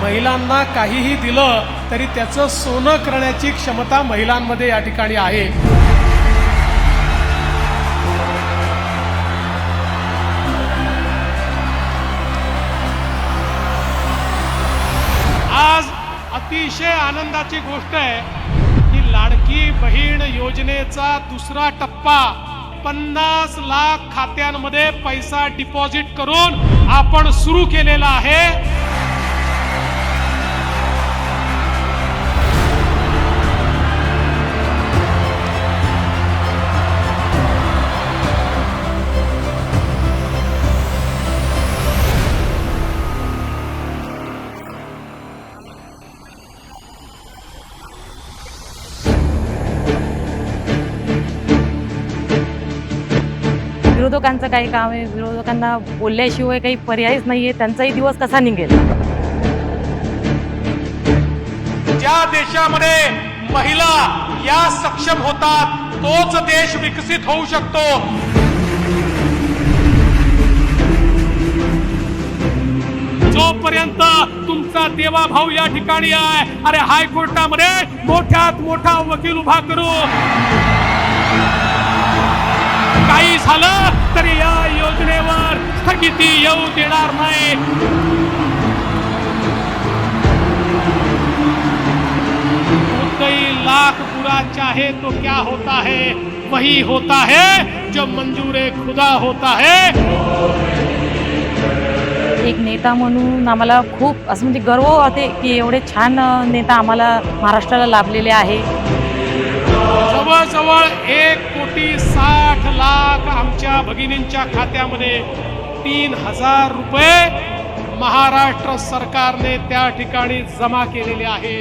महिलांना काहीही दिलं तरी त्याचं सोनं करण्याची क्षमता महिलांमध्ये या ठिकाणी आहे. आज अतिशय आनंदाची गोष्ट आहे की लाडकी बहीण योजनेचा दुसरा टप्पा 50 लाख खात्यांमध्ये पैसा डिपॉझिट करून आपण सुरू केलेला आहे. विरोधकांचं काही काम आहे, विरोधकांना बोलल्याशिवाय काही पर्यायच नाहीये. त्यांचाही दिवस कसा निघेल? ज्या देशामध्ये महिला या सक्षम होतात तोच देश विकसित होऊ शकतो. जोपर्यंत तुमचा देवाभाऊ या ठिकाणी आहे, अरे हायकोर्टामध्ये मोठ्यात मोठा वकील उभा करू, काही झालं तरी या योजनेवर स्थगिती येऊ देणार नाही. कई लाख बुरा चाहे तो क्या होता है, वही होता है जो मंजूर खुदा होता है. एक नेता म्हणून आम्हाला खूप असं म्हणजे गर्व होते की एवढे छान नेता आम्हाला महाराष्ट्राला लाभलेले आहे. जवळजवळ 1,60,00,000 आमच्या भगिनींच्या खात्यामध्ये 3,000 रुपये महाराष्ट्र सरकारने त्या ठिकाणी जमा केलेले आहे.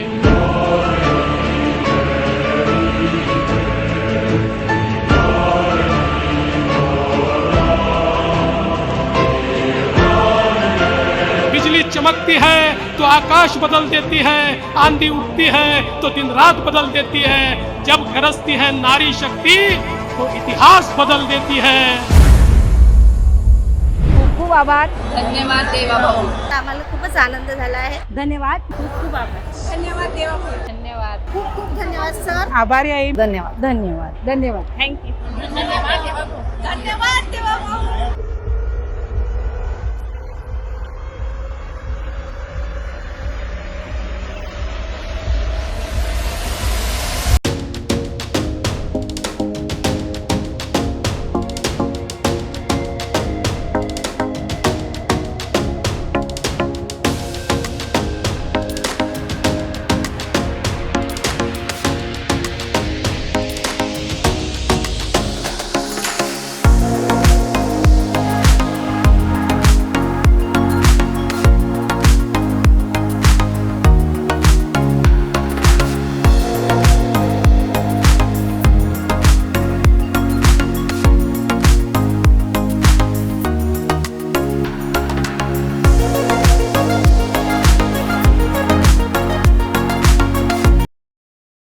बिजली चमकती है तो आकाश बदल देती है, आंधी उठती है तो दिन रात बदल देती है, जब गरजती है नारी शक्ति तो इतिहास बदल देती है. खूप खूप आभार. धन्यवाद देवाभाऊ. आम्हाला खूपच आनंद झाला आहे. धन्यवाद. खूप खूप आभार. धन्यवाद देवाभाऊ. धन्यवाद. खूप खूप धन्यवाद सर. आभारी आहे. धन्यवाद. धन्यवाद. धन्यवाद. थँक्यू. धन्यवाद.